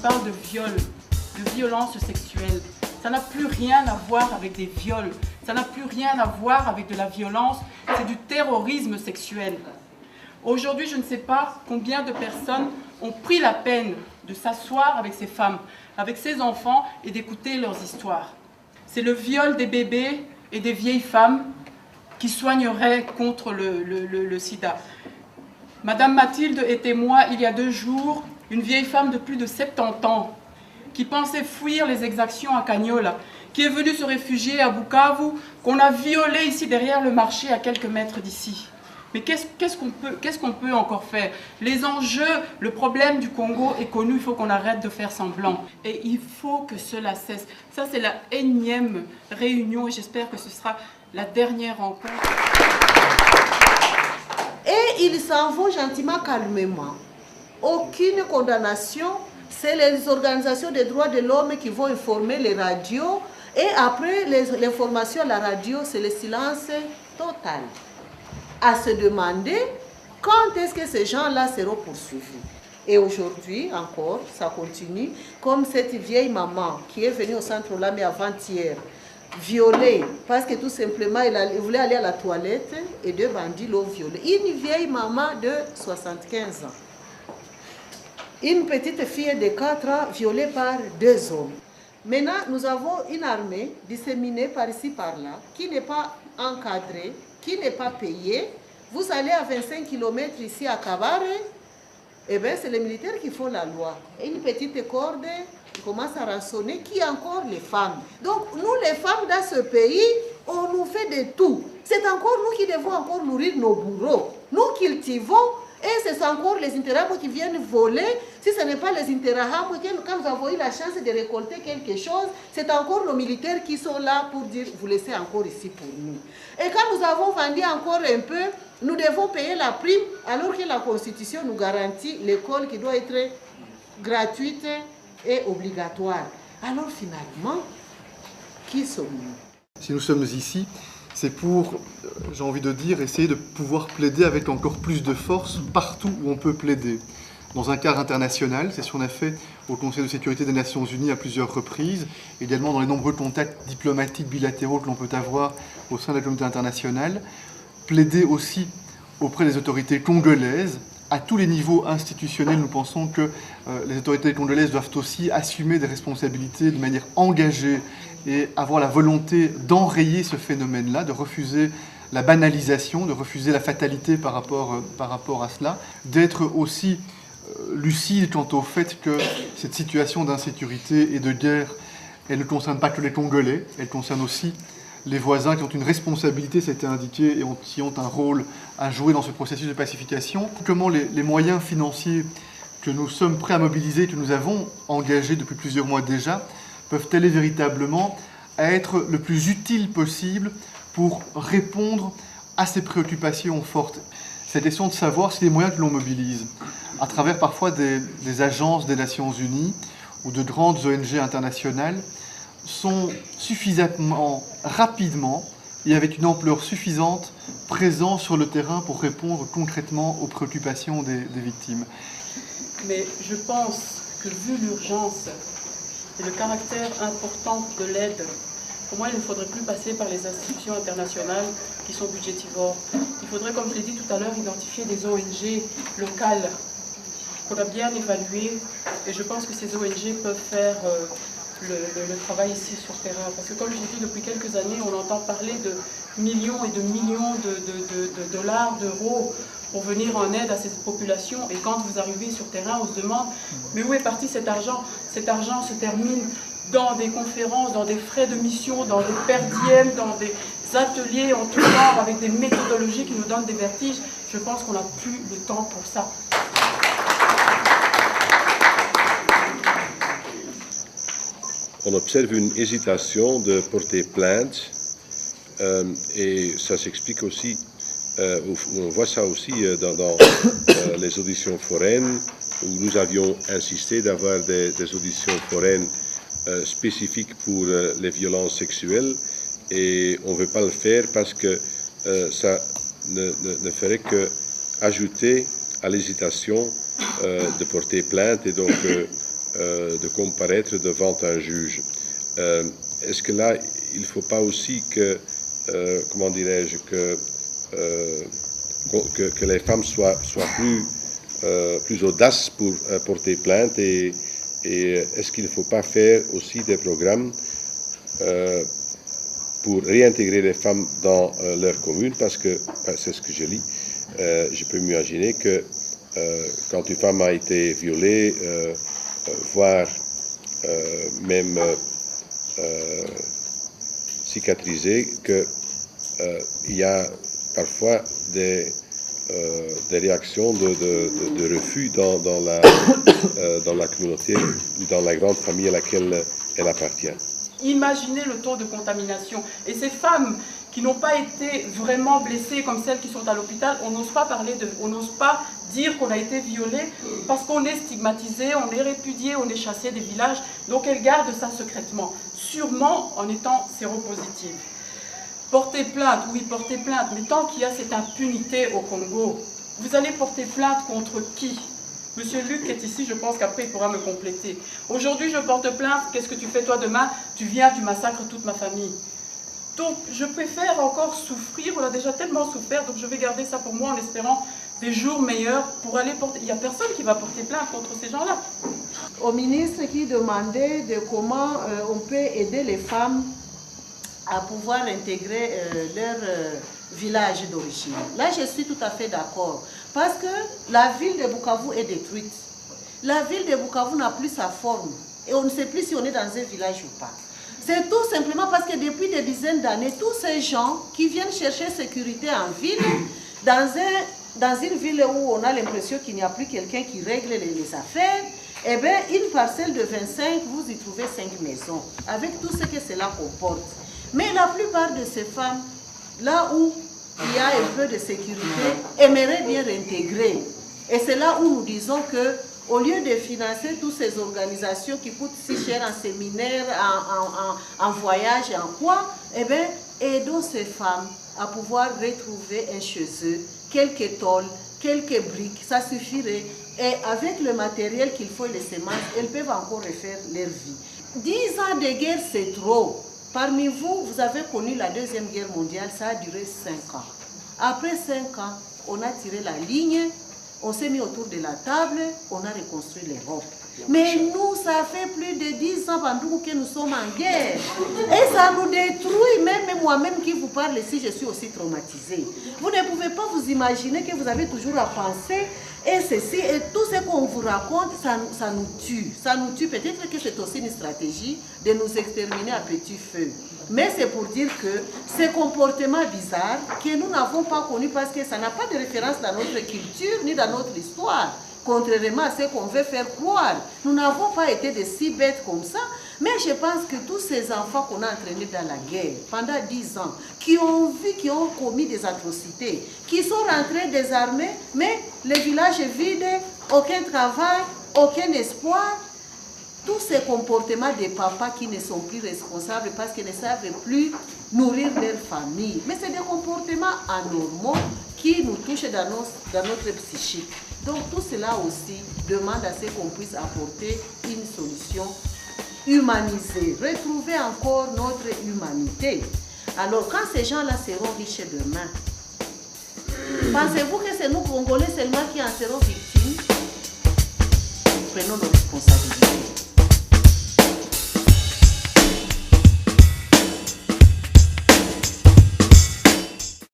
parle de viol, de violence sexuelle, ça n'a plus rien à voir avec des viols, ça n'a plus rien à voir avec de la violence, c'est du terrorisme sexuel. Aujourd'hui, je ne sais pas combien de personnes ont pris la peine de s'asseoir avec ces femmes, avec ces enfants et d'écouter leurs histoires. C'est le viol des bébés et des vieilles femmes qui soigneraient contre le sida. Madame Mathilde est témoin il y a 2 jours, une vieille femme de plus de 70 ans qui pensait fuir les exactions à Cagnola, qui est venue se réfugier à Bukavu, qu'on a violée ici derrière le marché à quelques mètres d'ici. Mais qu'est-ce qu'on peut encore faire? Les enjeux, le problème du Congo est connu, il faut qu'on arrête de faire semblant. Et il faut que cela cesse. Ça, c'est la énième réunion et j'espère que ce sera la dernière rencontre. Et ils s'en vont gentiment, calmement. Aucune condamnation. C'est les organisations des droits de l'homme qui vont informer les radios. Et après l'information à la radio, c'est le silence total. À se demander quand est-ce que ces gens-là seront poursuivis. Et aujourd'hui, encore, ça continue. Comme cette vieille maman qui est venue au centre Olamé avant-hier, violée, parce que tout simplement, elle voulait aller à la toilette et 2 bandits l'ont violée. Une vieille maman de 75 ans. Une petite fille de 4 ans violée par 2 hommes. Maintenant, nous avons une armée disséminée par ici, par là, qui n'est pas encadrée, qui n'est pas payée. Vous allez à 25 km ici à Kabare, eh bien c'est les militaires qui font la loi. Et une petite corde qui commence à rançonner, qui encore les femmes. Donc nous les femmes dans ce pays, on nous fait de tout. C'est encore nous qui devons encore nourrir nos bourreaux. Nous cultivons. Et c'est encore les Interahamwe qui viennent voler. Si ce n'est pas les Interahamwe, quand nous avons eu la chance de récolter quelque chose, c'est encore nos militaires qui sont là pour dire, vous laissez encore ici pour nous. Et quand nous avons vendu encore un peu, nous devons payer la prime, alors que la Constitution nous garantit l'école qui doit être gratuite et obligatoire. Alors finalement, qui sommes-nous? Si nous sommes ici, c'est pour, j'ai envie de dire, essayer de pouvoir plaider avec encore plus de force partout où on peut plaider. Dans un cadre international, c'est ce qu'on a fait au Conseil de sécurité des Nations Unies à plusieurs reprises, également dans les nombreux contacts diplomatiques bilatéraux que l'on peut avoir au sein de la communauté internationale. Plaider aussi auprès des autorités congolaises. À tous les niveaux institutionnels, nous pensons que les autorités congolaises doivent aussi assumer des responsabilités de manière engagée et avoir la volonté d'enrayer ce phénomène-là, de refuser la banalisation, de refuser la fatalité par rapport à cela, d'être aussi lucide quant au fait que cette situation d'insécurité et de guerre, elle ne concerne pas que les Congolais, elle concerne aussi les voisins qui ont une responsabilité, ça a été indiqué, et qui ont un rôle à jouer dans ce processus de pacification. Comment les moyens financiers que nous sommes prêts à mobiliser, que nous avons engagés depuis plusieurs mois déjà, peuvent aller véritablement à être le plus utile possible pour répondre à ces préoccupations fortes. C'est la question de savoir si les moyens que l'on mobilise, à travers parfois des agences des Nations Unies ou de grandes ONG internationales, sont suffisamment rapidement et avec une ampleur suffisante présents sur le terrain pour répondre concrètement aux préoccupations des victimes. Mais je pense que vu l'urgence et le caractère important de l'aide, pour moi il ne faudrait plus passer par les institutions internationales qui sont budgétivores. Il faudrait, comme je l'ai dit tout à l'heure, identifier des ONG locales qu'on a bien évaluées et je pense que ces ONG peuvent faire le travail ici sur terrain. Parce que comme j'ai dit, depuis quelques années, on entend parler de millions et de millions de dollars, d'euros pour venir en aide à cette population. Et quand vous arrivez sur terrain, on se demande, mais où est parti cet argent? Cet argent se termine dans des conférences, dans des frais de mission, dans des perdièmes, dans des ateliers en tout genre, avec des méthodologies qui nous donnent des vertiges. Je pense qu'on n'a plus le temps pour ça. On observe une hésitation de porter plainte et ça s'explique aussi, on voit ça aussi dans les auditions foraines où nous avions insisté d'avoir des auditions foraines spécifiques pour les violences sexuelles et on ne veut pas le faire parce que ça ne ferait qu'ajouter à l'hésitation de porter plainte et donc de comparaître devant un juge. Est-ce que là, il ne faut pas aussi que, comment dirais-je, que les femmes soient plus audaces pour porter plainte et est-ce qu'il ne faut pas faire aussi des programmes pour réintégrer les femmes dans leur commune, parce que c'est ce que je lis. Je peux m'imaginer que quand une femme a été violée, voire même cicatrisée, qu'il y a parfois des réactions de refus dans la communauté ou dans la grande famille à laquelle elle appartient. Imaginez le taux de contamination. Et ces femmes qui n'ont pas été vraiment blessées comme celles qui sont à l'hôpital, on n'ose pas on n'ose pas dire qu'on a été violée parce qu'on est stigmatisé, on est répudié, on est chassé des villages. Donc elles gardent ça secrètement, sûrement en étant séropositives. Porter plainte, oui, porter plainte, mais tant qu'il y a cette impunité au Congo, vous allez porter plainte contre qui? Monsieur Luc est ici, je pense qu'après il pourra me compléter. Aujourd'hui, je porte plainte, qu'est-ce que tu fais toi demain? Tu viens, tu massacres toute ma famille. Donc, je préfère encore souffrir, on a déjà tellement souffert, donc je vais garder ça pour moi en espérant des jours meilleurs pour aller porter... Il n'y a personne qui va porter plainte contre ces gens-là. Au ministre qui demandait de comment on peut aider les femmes à pouvoir intégrer leur village d'origine. Là, je suis tout à fait d'accord. Parce que la ville de Bukavu est détruite. La ville de Bukavu n'a plus sa forme. Et on ne sait plus si on est dans un village ou pas. C'est tout simplement parce que depuis des dizaines d'années, tous ces gens qui viennent chercher sécurité en ville, dans une ville où on a l'impression qu'il n'y a plus quelqu'un qui règle les affaires, eh bien, une parcelle de 25, vous y trouvez 5 maisons, avec tout ce que cela comporte. Mais la plupart de ces femmes, là où il y a un peu de sécurité, aimeraient bien réintégrer. Et c'est là où nous disons que, au lieu de financer toutes ces organisations qui coûtent si cher en séminaire, en voyage et en quoi, eh bien, aidons ces femmes à pouvoir retrouver un chez eux, quelques tôles, quelques briques, ça suffirait. Et avec le matériel qu'il faut et les semences, elles peuvent encore refaire leur vie. 10 ans de guerre, c'est trop. Parmi vous, vous avez connu la Deuxième Guerre mondiale, ça a duré 5 ans. Après 5 ans, on a tiré la ligne, on s'est mis autour de la table, on a reconstruit l'Europe. Mais nous, ça fait plus de 10 ans pendant que nous sommes en guerre. Et ça nous détruit, même moi-même qui vous parle ici, je suis aussi traumatisée. Vous ne pouvez pas vous imaginer que vous avez toujours à penser, et ceci, et tout ce qu'on vous raconte, ça nous tue. Ça nous tue, peut-être que c'est aussi une stratégie de nous exterminer à petit feu. Mais c'est pour dire que ces comportements bizarres que nous n'avons pas connus parce que ça n'a pas de référence dans notre culture ni dans notre histoire. Contrairement à ce qu'on veut faire croire. Nous n'avons pas été de si bêtes comme ça, mais je pense que tous ces enfants qu'on a entraînés dans la guerre pendant 10 ans, qui ont vu, qui ont commis des atrocités, qui sont rentrés désarmés, mais le village est vide, aucun travail, aucun espoir, tous ces comportements des papas qui ne sont plus responsables parce qu'ils ne savent plus nourrir leur famille. Mais c'est des comportements anormaux qui nous touchent dans notre psychique. Donc tout cela aussi demande à ce qu'on puisse apporter une solution humanisée, retrouver encore notre humanité. Alors quand ces gens-là seront riches demain, pensez-vous que c'est nous Congolais seulement qui en serons victimes? Prenons nos responsabilités.